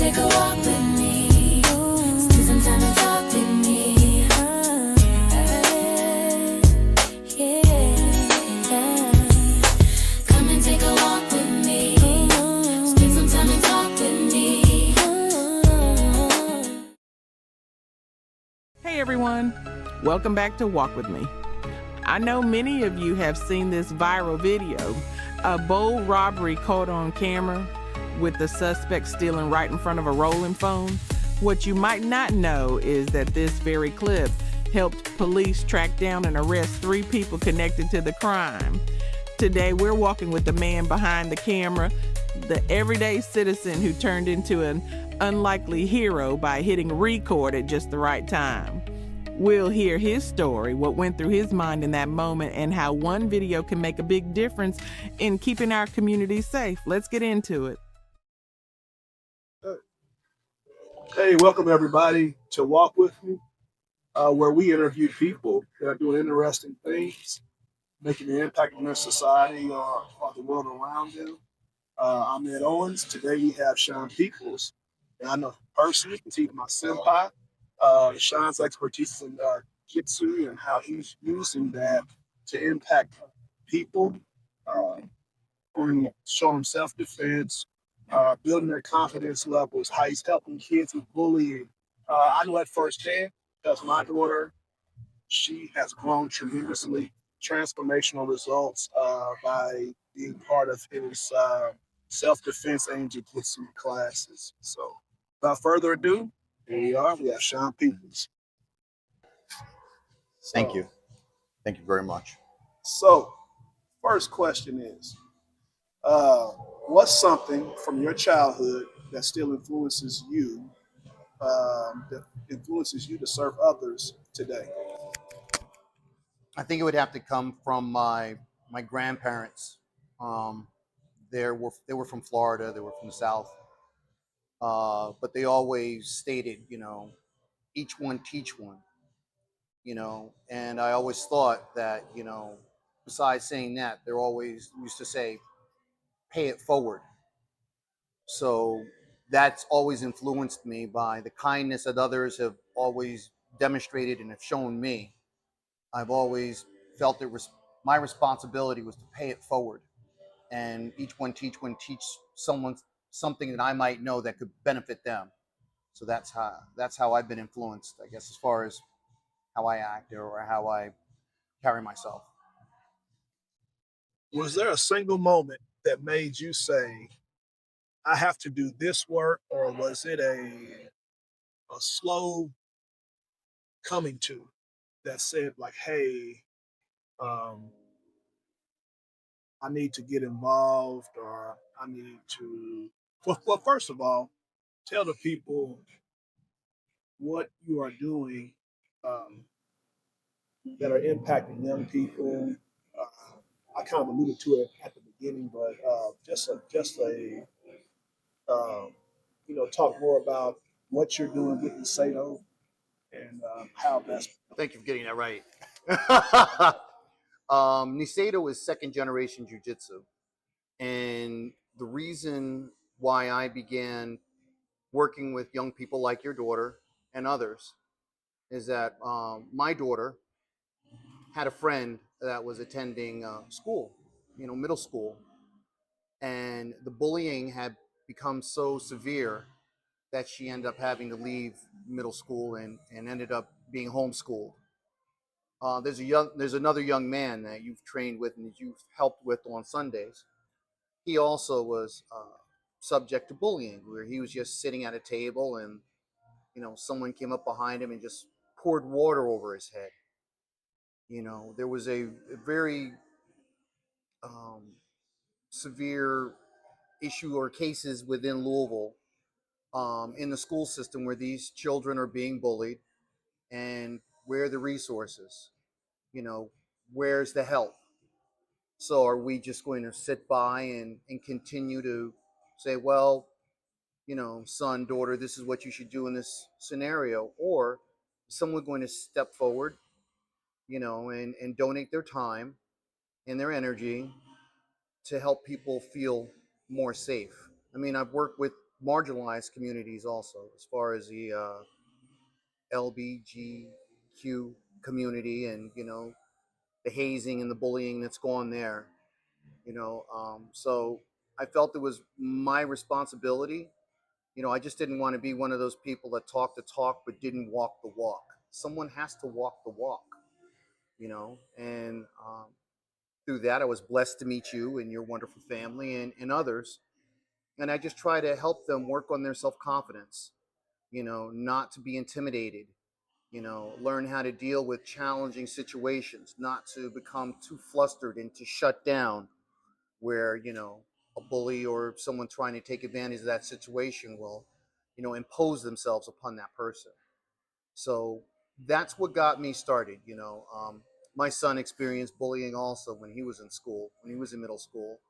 take a walk with me. Spend some time and talk with me. Yeah. Come and take a walk with me. Spend some time and talk with me. Hey everyone, welcome back to Walk With Me. I know many of you have seen this viral video, a bold robbery caught on camera with the suspect stealing right in front of a rolling phone. What you might not know is that this very clip helped police track down and arrest 3 people connected to the crime. Today we're walking with the man behind the camera, the everyday citizen who turned into an unlikely hero by hitting record at just the right time. We'll hear his story, what went through his mind in that moment, and how one video can make a big difference in keeping our community safe. Let's get into it. Hey, welcome everybody to Walk With Me, where we interview people that are doing interesting things, making an impact on their society or the world around them. I'm Ed Owens. Today we have Sean Peoples, and I know him personally because he's my senpai. Sean's expertise is in Jitsu and how he's using that to impact people, showing self-defense, building their confidence levels, how he's helping kids with bullying. I know that firsthand because my daughter, she has grown tremendously, transformational results by being part of his self-defense and jiu-jitsu classes. So without further ado, here we are. We have Sean Peoples. Thank you. Thank you very much. So first question is, what's something from your childhood that still influences you, to serve others today? I think it would have to come from my grandparents. They were from Florida. They were from the South, but they always stated, each one teach one. And I always thought that, besides saying that, they're always used to say, pay it forward. So that's always influenced me by the kindness that others have always demonstrated and have shown me. I've always felt it was my responsibility was to pay it forward, and each one teach someone something that I might know that could benefit them. So that's how I've been influenced, I guess, as far as how I act or how I carry myself. Was there a single moment that made you say, I have to do this work, or was it a slow coming to that said, like, hey, um, I need to get involved, or I need to. Well, first of all, tell the people what you are doing um, that are impacting young people. I kind of alluded to it at the beginning, but talk more about what you're doing with Sato and how that's. Thank you for getting that right. Niseido is second generation jiu-jitsu. And the reason why I began working with young people like your daughter and others is that my daughter had a friend that was attending school, middle school, and the bullying had become so severe that she ended up having to leave middle school and ended up being homeschooled. There's another young man that you've trained with and that you've helped with on Sundays. He also was subject to bullying, where he was just sitting at a table and someone came up behind him and just poured water over his head. There was a very severe issue or cases within Louisville in the school system where these children are being bullied, and where are the resources? Where's the help? So are we just going to sit by and continue to say, well, son, daughter, this is what you should do in this scenario? Or is someone going to step forward, and donate their time and their energy to help people feel more safe? I mean, I've worked with marginalized communities also, as far as the LBGQ community, and the hazing and the bullying that's gone there. So I felt it was my responsibility. I just didn't want to be one of those people that talk the talk but didn't walk the walk. Someone has to walk the walk. And through that, I was blessed to meet you and your wonderful family, and others. And I just try to help them work on their self-confidence, not to be intimidated, learn how to deal with challenging situations, not to become too flustered and to shut down, where, a bully or someone trying to take advantage of that situation will, impose themselves upon that person. So that's what got me started. My son experienced bullying also when he was in school, when he was in middle school,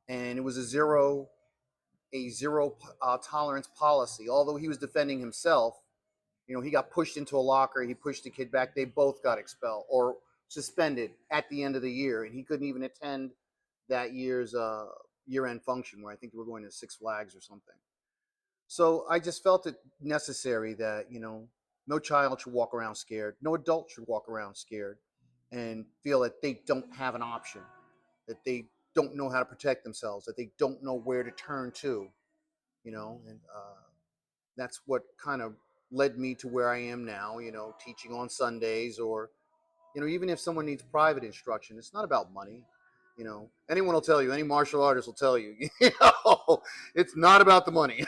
and it was a zero tolerance policy. Although he was defending himself, he got pushed into a locker. He pushed the kid back. They both got expelled or suspended at the end of the year, and he couldn't even attend that year's year-end function, where I think they were going to Six Flags or something. So I just felt it necessary that, no child should walk around scared. No adult should walk around scared and feel that they don't have an option, that they don't know how to protect themselves, that they don't know where to turn to, and that's what kind of led me to where I am now, teaching on Sundays, or, even if someone needs private instruction, it's not about money. Anyone will tell you, any martial artist will tell you, it's not about the money.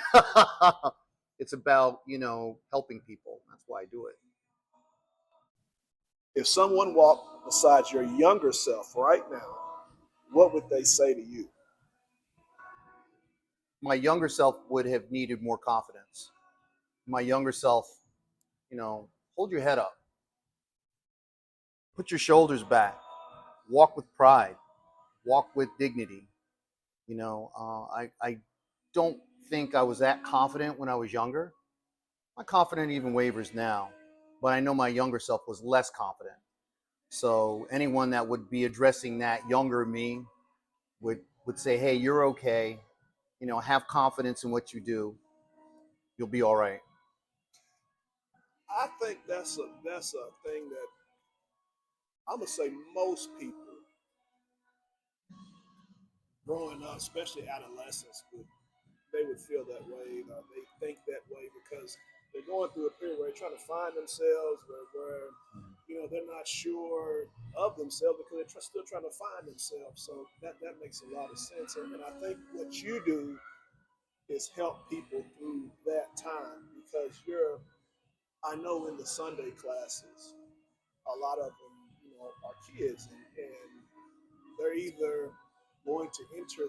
It's about, helping people. That's why I do it. If someone walked beside your younger self right now, what would they say to you? My younger self would have needed more confidence. My younger self, hold your head up, put your shoulders back, walk with pride, walk with dignity. I don't think I was that confident when I was younger. My confidence even wavers now, but I know my younger self was less confident. So anyone that would be addressing that younger me would say, hey, you're okay. Have confidence in what you do. You'll be all right. I think that's a thing that I'm gonna say most people growing up, especially adolescents, would feel that way. They think that way because they're going through a period where they're trying to find themselves, where they're not sure of themselves because they're still trying to find themselves. So that makes a lot of sense, and I think what you do is help people through that time because I know in the Sunday classes, a lot of them, are kids, and they're either going to enter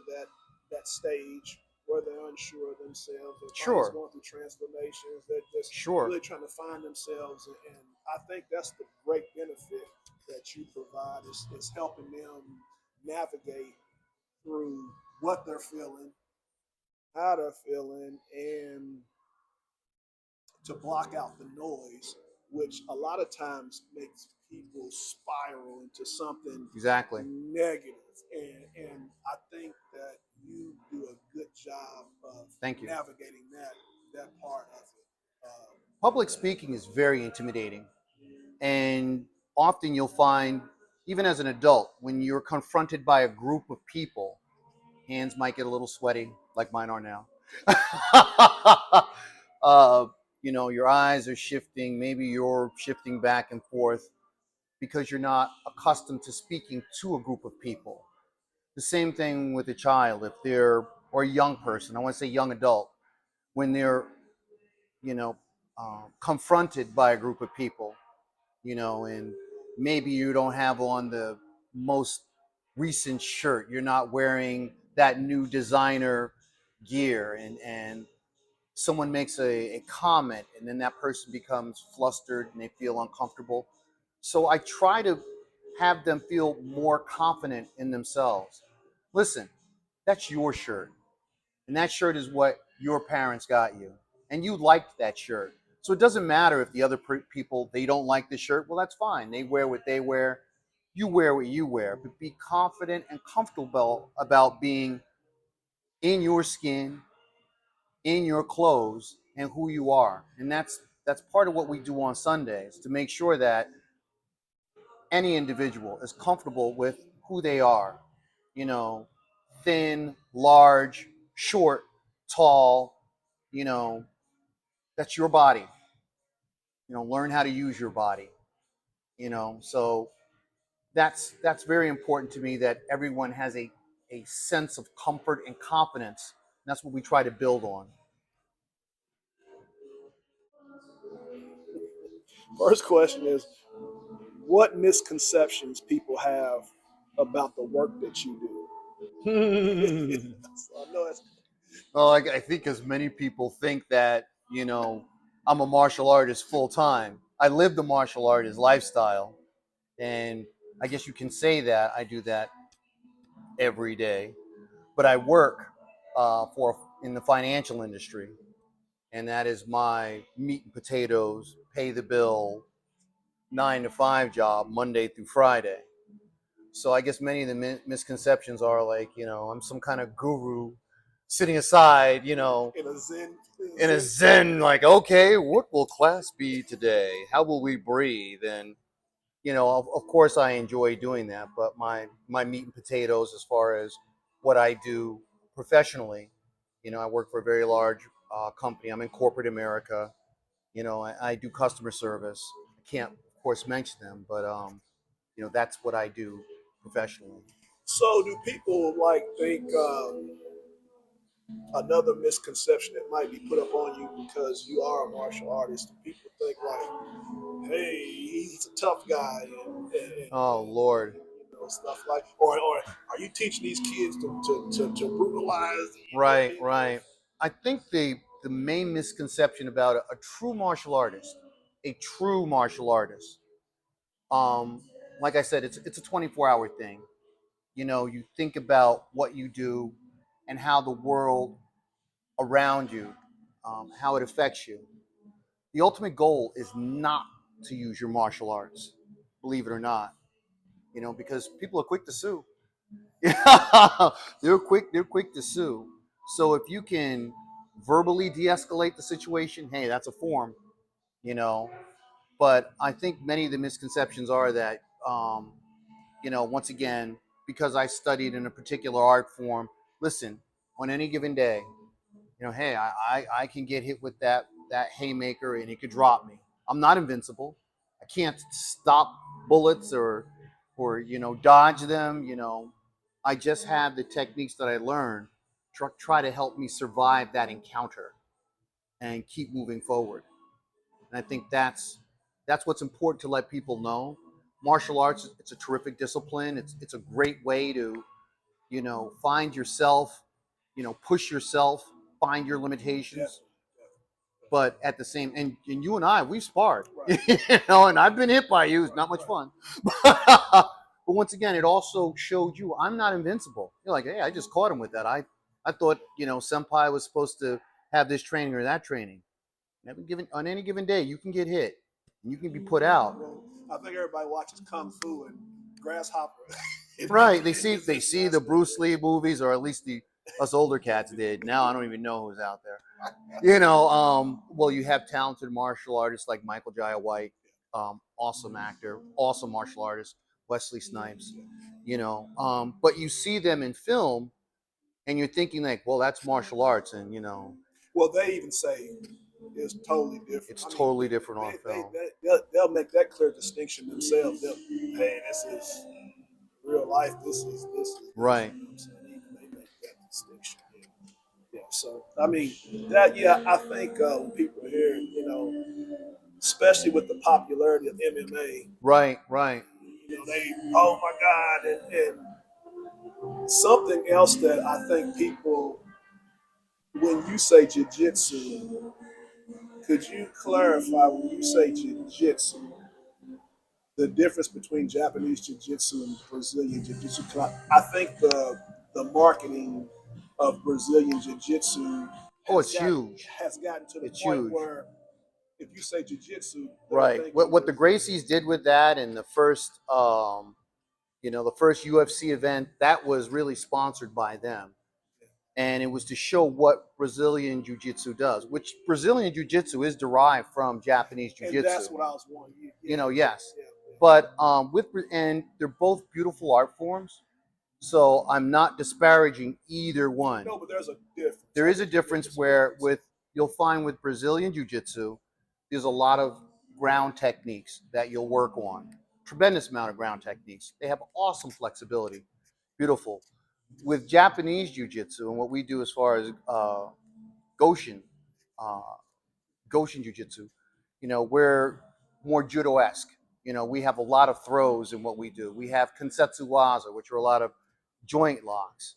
that stage where they're unsure of themselves, or Sure. going through transformations. They're just Sure. really trying to find themselves, and I think that's the great benefit that you provide is helping them navigate through what they're feeling, how they're feeling, and to block out the noise, which a lot of times makes people spiral into something Exactly. negative. And I think that you do a good job of Thank you. navigating that part of it. Public speaking is very intimidating. And often you'll find, even as an adult, when you're confronted by a group of people, hands might get a little sweaty, like mine are now. Your eyes are shifting. Maybe you're shifting back and forth because you're not accustomed to speaking to a group of people. The same thing with a child, or a young person. I want to say young adult, when they're, confronted by a group of people, and maybe you don't have on the most recent shirt. You're not wearing that new designer gear, and someone makes a comment, and then that person becomes flustered and they feel uncomfortable. So I try to have them feel more confident in themselves. Listen, that's your shirt. And that shirt is what your parents got you. And you liked that shirt. So it doesn't matter if the other people, they don't like the shirt. Well, that's fine. They wear what they wear. You wear what you wear. But be confident and comfortable about being in your skin, in your clothes and who you are. And that's part of what we do on Sundays, to make sure that any individual is comfortable with who they are. You know, thin, large, short, tall, you know, that's your body. You know, learn how to use your body. You know, so that's very important to me, that everyone has a sense of comfort and confidence. And that's what we try to build on. First question is, what misconceptions people have about the work that you do? So I know that's Well, I think as many people think that, you know, I'm a martial artist full time. I live the martial artist lifestyle. And I guess you can say that I do that every day. But I work in the financial industry. And that is my meat and potatoes, pay the bill, 9 to 5 job, Monday through Friday. So I guess many of the misconceptions are like, you know, I'm some kind of guru sitting aside, you know, in a zen, like, okay, what will class be today? How will we breathe? And, you know, of course I enjoy doing that, but my meat and potatoes, as far as what I do professionally, you know, I work for a very large company. I'm in corporate America. You know, I do customer service. I can't, of course, mention them, but you know, that's what I do professionally. So do people like think another misconception that might be put up on you because you are a martial artist? People think like, hey, he's a tough guy, and Oh Lord. you know, stuff like, or are you teaching these kids to brutalize? Right, right. I think the main misconception about a true martial artist, a true martial artist, um, like I said, it's a 24-hour thing. You know, you think about what you do and how the world around you, how it affects you. The ultimate goal is not to use your martial arts, believe it or not. You know, because people are quick to sue. They're quick to sue. So if you can verbally de-escalate the situation, hey, that's a form, you know. But I think many of the misconceptions are that, you know, once again, because I studied in a particular art form, listen, on any given day, you know, hey, I can get hit with that haymaker and it could drop me. I'm not invincible. I can't stop bullets or you know, dodge them. You know, I just have the techniques that I learned try to help me survive that encounter and keep moving forward. And I think that's what's important to let people know. Martial arts, it's a terrific discipline. It's a great way to, you know, find yourself, you know, push yourself, find your limitations. But at the same, and you and I, we've sparred, Right. you know, and I've been hit by you. It's not much fun. But once again, it also showed you I'm not invincible. You're like, hey, I just caught him with that. I thought, you know, senpai was supposed to have this training or that training. On any given day, you can get hit and you can be put out. Well, I think everybody watches Kung Fu and Grasshopper. Right. They see the Bruce Lee movies, or at least us older cats did. Now I don't even know who's out there. You know, well, you have talented martial artists like Michael Jai White, awesome actor, awesome martial artist, Wesley Snipes, you know, but you see them in film and you're thinking like, well, that's martial arts. And, you know, Well, they even say it's totally different. it's totally different on film. They'll make that clear distinction themselves. Hey, this is real life. This is Right. You know what I'm saying? They make that distinction. Yeah. So I mean that. Yeah, I think when people hear, you know, especially with the popularity of MMA, Right, right. you know, they, oh my God, and something else that I think people, when you say jiu-jitsu, could you clarify when you say jiu-jitsu, the difference between Japanese jiu-jitsu and Brazilian jiu-jitsu? I think the marketing of Brazilian jiu-jitsu Oh, it's huge. has gotten to the It's point huge. where if you say jiu-jitsu, Right. What the Gracies did with that in the first, you know, the first UFC event, that was really sponsored by them. and it was to show what Brazilian Jiu-Jitsu does, which Brazilian Jiu-Jitsu is derived from Japanese And Jiu-Jitsu. that's what I was wanting. Yes. Yeah. But and they're both beautiful art forms, so I'm not disparaging either one. No, but there's a difference. There is a difference where you'll find with Brazilian Jiu-Jitsu, there's a lot of ground techniques that you'll work on. Tremendous amount of ground techniques. They have awesome flexibility. Beautiful. With Japanese Jiu-Jitsu and what we do as far as Goshin Jiu-Jitsu, we're more judo-esque. We have a lot of throws in what we do. We have Kansetsu Waza, which are a lot of joint locks.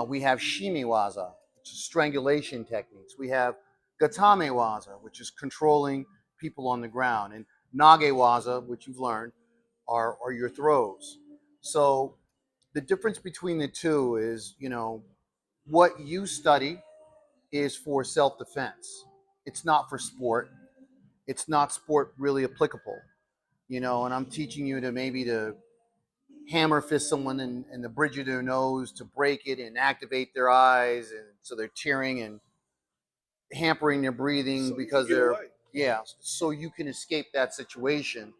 We have Shimi Waza, which is strangulation techniques. We have Gatame Waza, which is controlling people on the ground. And Nage Waza, which you've learned, are your throws. So the difference between the two is, what you study is for self-defense. It's not for sport. It's not sport really applicable, and I'm teaching you to hammer fist someone in the bridge of their nose to break it and activate their eyes, and so they're tearing and hampering their breathing So because you get they're away. so you can escape that situation.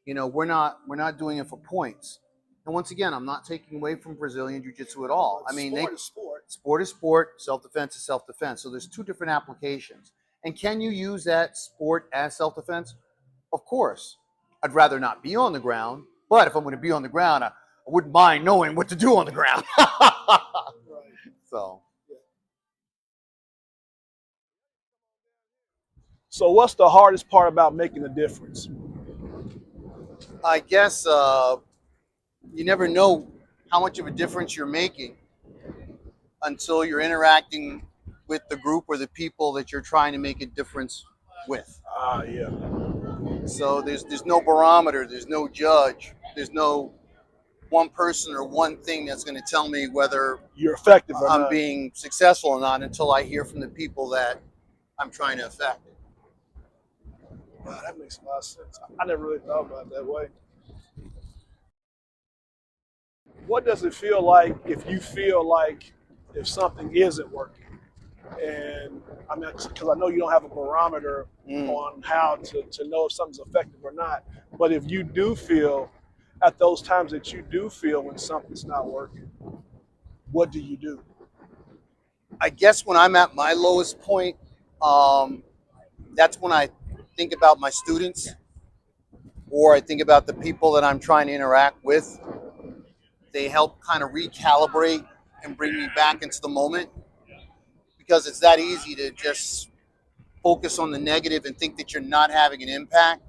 We're not doing it for points. And once again, I'm not taking away from Brazilian Jiu-Jitsu at all. But I mean, sport is sport. sport is sport, self-defense is self-defense. So there's two different applications. And can you use that sport as self-defense? Of course. I'd rather not be on the ground, but if I'm going to be on the ground, I wouldn't mind knowing what to do on the ground. Right. So So what's the hardest part about making a difference? I guess you never know how much of a difference you're making until you're interacting with the group or the people that you're trying to make a difference with. Yeah. So there's no barometer, there's no judge, there's no one person or one thing that's going to tell me whether You're effective or I'm not. being successful or not until I hear from the people that I'm trying to affect. Wow, that makes a lot of sense. I never really thought about it that way. What does it feel like if something isn't working? And I mean, because I know you don't have a barometer on how to know if something's effective or not. But if you do feel, at those times that you do feel when something's not working, what do you do? I guess when I'm at my lowest point, that's when I think about my students, or I think about the people that I'm trying to interact with. They help kind of recalibrate and bring me back into the moment, because it's that easy to just focus on the negative and think that you're not having an impact.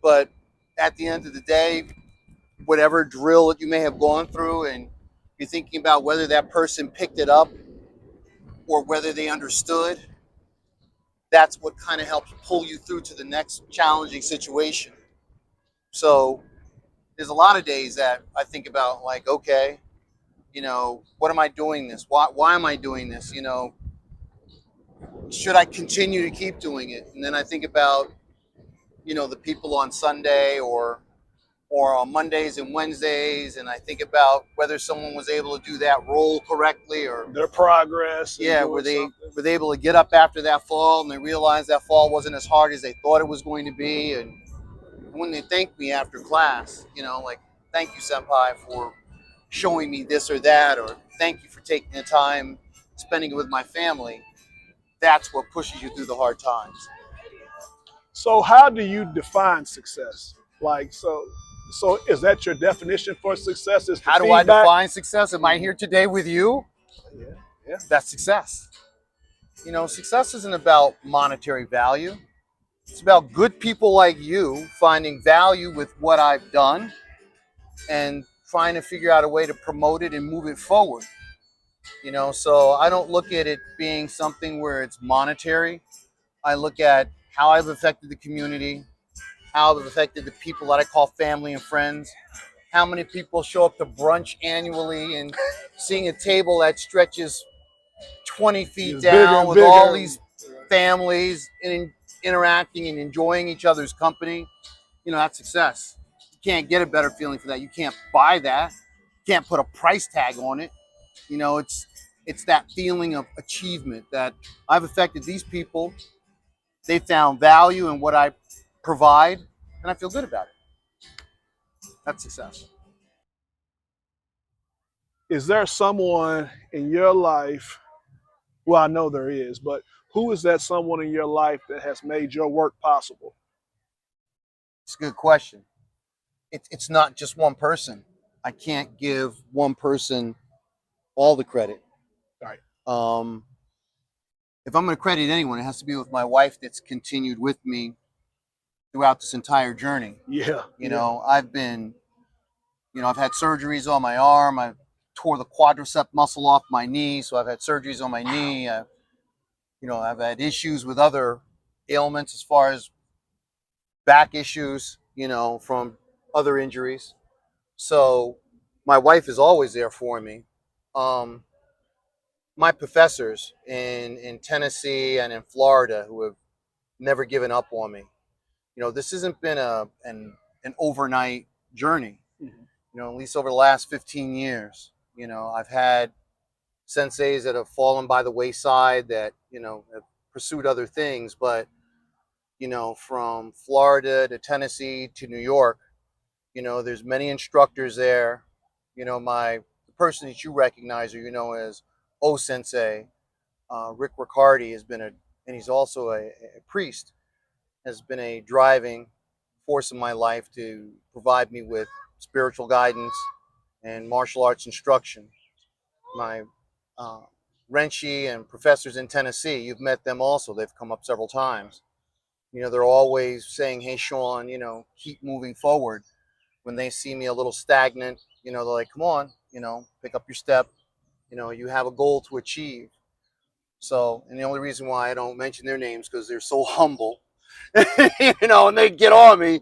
But at the end of the day, whatever drill that you may have gone through, and you're thinking about whether that person picked it up or whether they understood, that's what kind of helps pull you through to the next challenging situation. So there's a lot of days that I think about, like, okay, what am I doing this? Why am I doing this? Should I continue to keep doing it? And then I think about, the people on Sunday or on Mondays and Wednesdays, and I think about whether someone was able to do that role correctly, or Their progress. were they able to get up after that fall and they realized that fall wasn't as hard as they thought it was going to be. And when they thank me after class, like, thank you, senpai, for showing me this or that, or thank you for taking the time spending it with my family, that's what pushes you through the hard times. So how do you define success? Like, so is that your definition for success? Is How do I define success? Am I here today with you? Yeah. That's success. Success isn't about monetary value. It's about good people like you finding value with what I've done and trying to figure out a way to promote it and move it forward. So I don't look at it being something where it's monetary. I look at how I've affected the community, how I've affected the people that I call family and friends, how many people show up to brunch annually, and seeing a table that stretches 20 feet It's down with bigger and all bigger. these families and interacting and enjoying each other's company. That's success. You can't get a better feeling for that. You can't buy that. You can't put a price tag on it. it's that feeling of achievement that I've affected these people. They found value in what I provide, and I feel good about it. That's success. Is there someone in your life? Well, I know there is, but who is that someone in your life that has made your work possible? It's a good question. It's not just one person. I can't give one person all the credit. Right. If I'm going to credit anyone, it has to be with my wife that's continued with me throughout this entire journey. Yeah. You know, I've been, I've had surgeries on my arm. I tore the quadricep muscle off my knee, so I've had surgeries on my knee. I've had issues with other ailments as far as back issues, from other injuries. So my wife is always there for me. My professors in Tennessee and in Florida who have never given up on me. This hasn't been an overnight journey. At least over the last 15 years. I've had senseis that have fallen by the wayside that, have pursued other things. But, from Florida to Tennessee to New York, there's many instructors there. The person that you recognize or as O Sensei, Rick Riccardi and he's also a priest, has been a driving force in my life to provide me with spiritual guidance and martial arts instruction. My Renshi and professors in Tennessee, you've met them also. They've come up several times. They're always saying, hey, Sean, keep moving forward. When they see me a little stagnant, they're like, come on, pick up your step. You have a goal to achieve. So, and the only reason why I don't mention their names because they're so humble, and they get on me.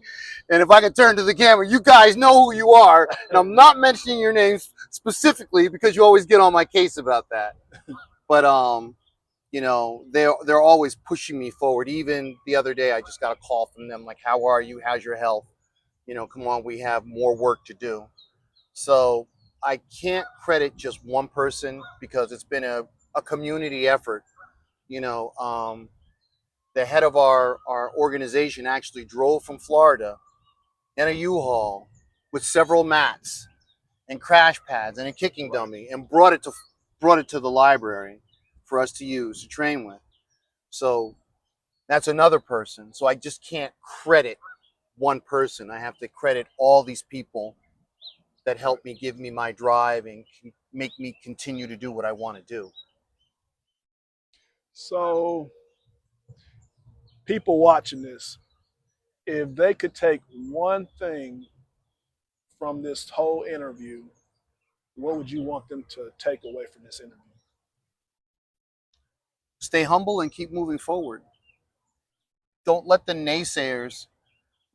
And if I could turn to the camera, you guys know who you are. And I'm not mentioning your names specifically because you always get on my case about that. But, they're always pushing me forward. Even the other day, I just got a call from them like, how are you? How's your health? Come on, we have more work to do. So I can't credit just one person because it's been a community effort. The head of our organization actually drove from Florida in a U-Haul with several mats and crash pads and a kicking dummy and brought it to the library for us to use to train with. So that's another person. So I just can't credit one person. I have to credit all these people that help me, give me my drive and make me continue to do what I want to do. So people watching this, if they could take one thing from this whole interview, what would you want them to take away from this interview? Stay humble and keep moving forward. Don't let the naysayers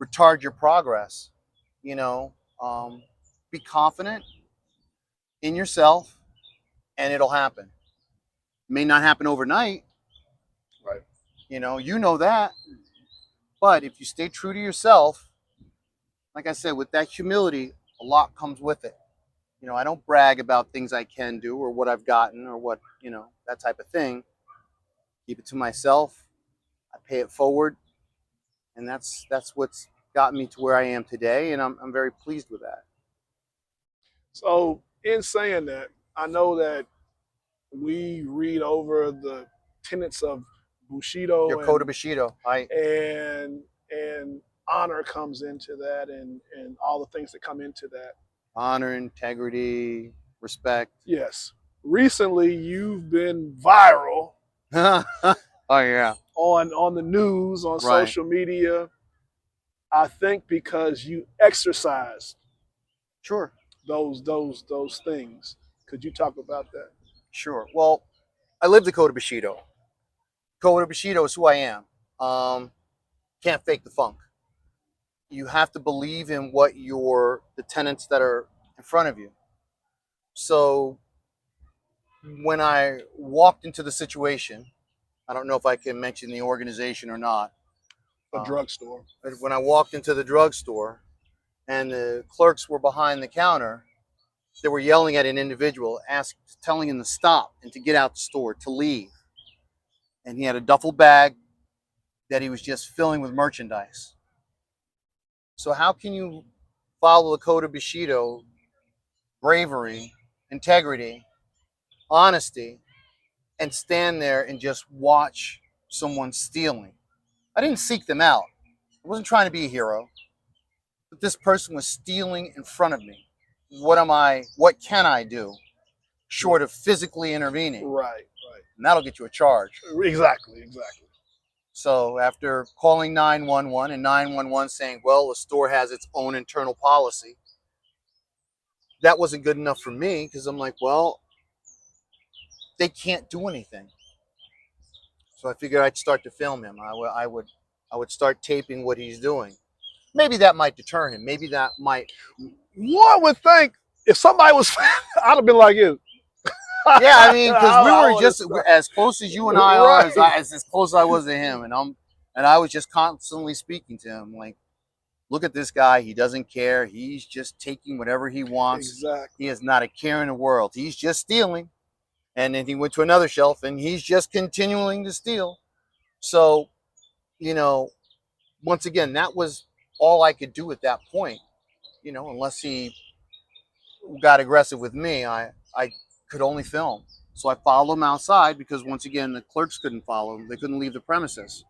retard your progress. Be confident in yourself and it'll happen. It may not happen overnight. Right. You know that. But if you stay true to yourself, like I said, with that humility, a lot comes with it. I don't brag about things I can do or what I've gotten or what, that type of thing. Keep it to myself. I pay it forward. And that's what's gotten me to where I am today. And I'm very pleased with that. So in saying that, I know that we read over the tenets of Bushido. Your code of Bushido. And honor comes into that and all the things that come into that. Honor, integrity, respect. Yes. Recently, you've been viral. Oh, yeah. On the news, on social media. I think because you exercised. Sure. Those things. Could you talk about that? Sure. Well, I live the code of Bushido. Code of Bushido is who I am. Can't fake the funk. You have to believe in what the tenets that are in front of you. So when I walked into the situation, I don't know if I can mention the organization or not. A drugstore. When I walked into the drugstore and the clerks were behind the counter, They were yelling at an individual, telling him to stop and to get out the store, to leave. And he had a duffel bag that he was just filling with merchandise. So how can you follow the code of Bushido, bravery, integrity, honesty, and stand there and just watch someone stealing? I didn't seek them out. I wasn't trying to be a hero. But this person was stealing in front of me. What can I do short of physically intervening? Right. And that'll get you a charge. Exactly. So after calling 911 and 911 saying, well, the store has its own internal policy, that wasn't good enough for me, because I'm like, well, they can't do anything. So I figured I'd start to film him. I would start taping what he's doing. Maybe that might deter him. Maybe that might. One would think if somebody was, I'd have been like you. Yeah, I mean, because we were just as close as you and I are, Right. as close as I was to him, and I was just constantly speaking to him, like, look at this guy. He doesn't care. He's just taking whatever he wants. Exactly. He has not a care in the world. He's just stealing. And then he went to another shelf, and he's just continuing to steal. So, once again, that was all I could do at that point. Unless he got aggressive with me, I could only film. So I followed him outside because, once again, the clerks couldn't follow him. They couldn't leave the premises.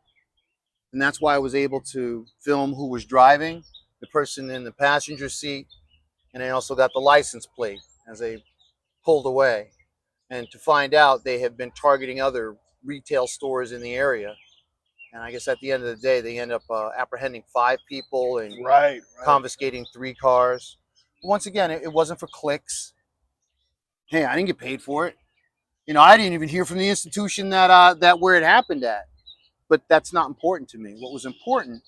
And that's why I was able to film who was driving, the person in the passenger seat, and I also got the license plate as they pulled away. And to find out they had been targeting other retail stores in the area. And I guess at the end of the day, they end up apprehending 5 people and Right. confiscating 3 cars. Once again, it wasn't for clicks. Hey, I didn't get paid for it. I didn't even hear from the institution that where it happened at. But that's not important to me. What was important,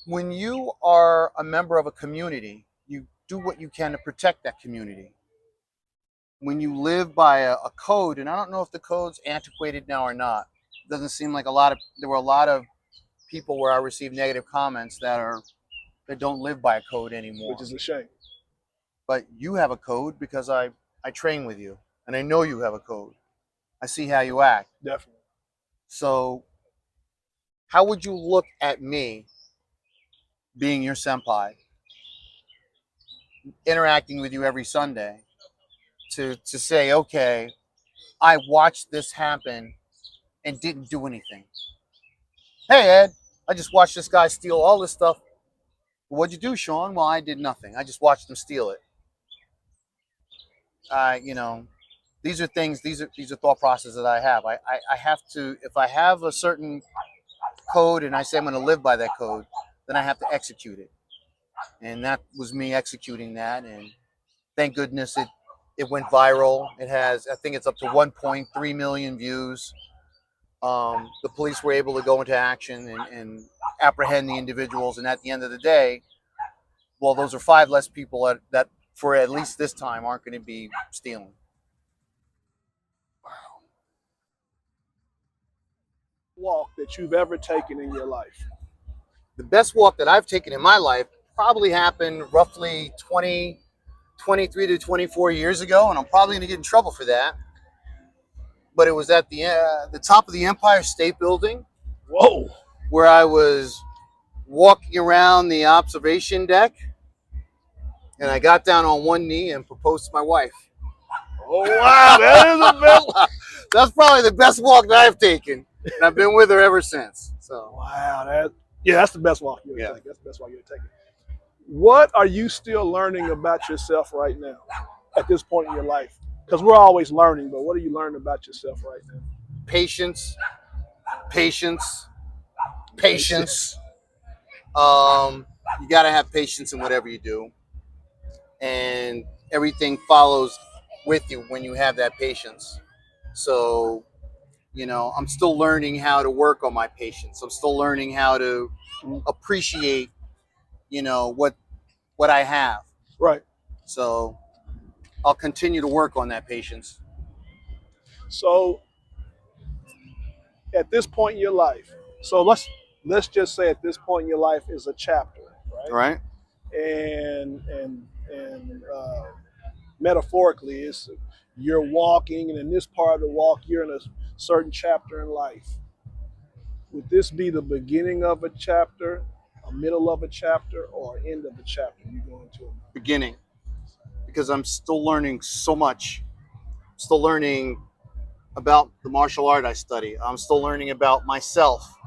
when you are a member of a community, you do what you can to protect that community. When you live by a code, and I don't know if the code's antiquated now or not. It doesn't seem like there were a lot of people where I received negative comments that don't live by a code anymore. Which is a shame. But you have a code because I train with you, and I know you have a code. I see how you act. Definitely. So how would you look at me being your senpai, interacting with you every Sunday, to say, okay, I watched this happen and didn't do anything. Hey, Ed, I just watched this guy steal all this stuff. What'd you do, Sean? Well, I did nothing. I just watched him steal it. These are things, these are thought processes that I have. I have to, if I have a certain code and I say I'm going to live by that code, then I have to execute it. And that was me executing that. And thank goodness it went viral. It has, I think it's up to 1.3 million views. The police were able to go into action and apprehend the individuals. And at the end of the day, well, those are 5 less people that for at least this time aren't going to be stealing. Walk that you've ever taken in your life? The best walk that I've taken in my life probably happened roughly 23 to 24 years ago, and I'm probably going to get in trouble for that. But it was at the top of the Empire State Building. Whoa. Where I was walking around the observation deck, and I got down on one knee and proposed to my wife. Oh, wow. That is the best. That's probably the best walk that I've taken, and I've been with her ever since. So Wow. That's the best walk you'll Yeah. take. That's the best walk you'll take. What are you still learning about yourself right now at this point in your life? Because we're always learning, but what are you learning about yourself right now? patience. You got to have patience in whatever you do, and everything follows with you when you have that patience. So, I'm still learning how to work on my patience. I'm still learning how to appreciate, what I have. Right. So I'll continue to work on that patience. So at this point in your life, so let's just say at this point in your life is a chapter, right? Right. And metaphorically, it's you're walking, and in this part of the walk, you're in a certain chapter in life. Would this be the beginning of a chapter, a middle of a chapter, or end of a chapter you go into? Beginning, because I'm still learning so much. I'm still learning about the martial art I study. I'm still learning about myself.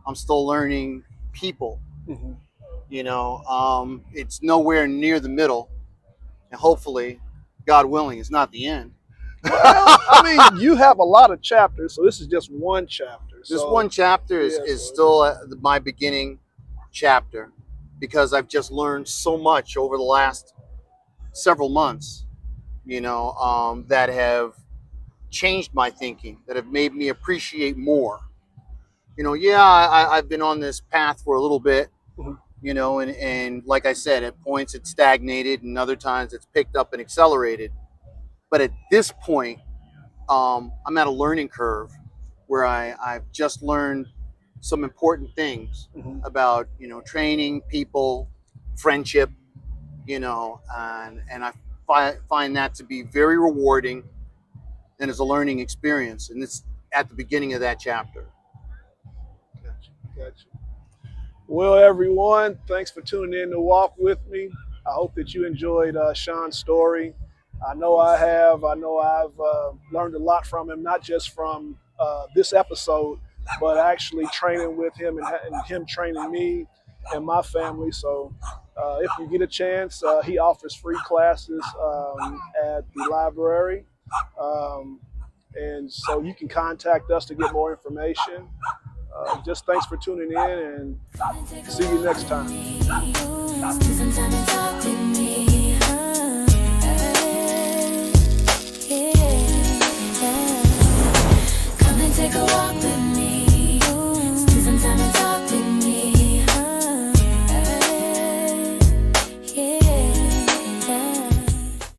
I'm still learning people. Mm-hmm. You know, it's nowhere near the middle, and hopefully, God willing, it's not the end. Well, I mean, you have a lot of chapters, so this is just one chapter. This So, one chapter is yeah, so still my beginning chapter, because I've just learned so much over the last several months, you know, that have changed my thinking, that have made me appreciate more. You know, yeah, I've been on this path for a little bit, Mhm. you know, and like I said, at points it's stagnated and other times it's picked up and accelerated. But at this point, I'm at a learning curve where I've just learned some important things Mhm. about, you know, training, people, friendship, you know, and I find that to be very rewarding and as a learning experience. And it's at the beginning of that chapter. Gotcha. Well, everyone, thanks for tuning in to Walk With Me. I hope that you enjoyed Sean's story. I know I have. I know I've learned a lot from him, not just from this episode, but actually training with him and him training me and my family. So if you get a chance, he offers free classes at the library. And so you can contact us to get more information. Just thanks for tuning in, and see you next time. Spend some time and talk with me. Yeah. Come and take a walk with me.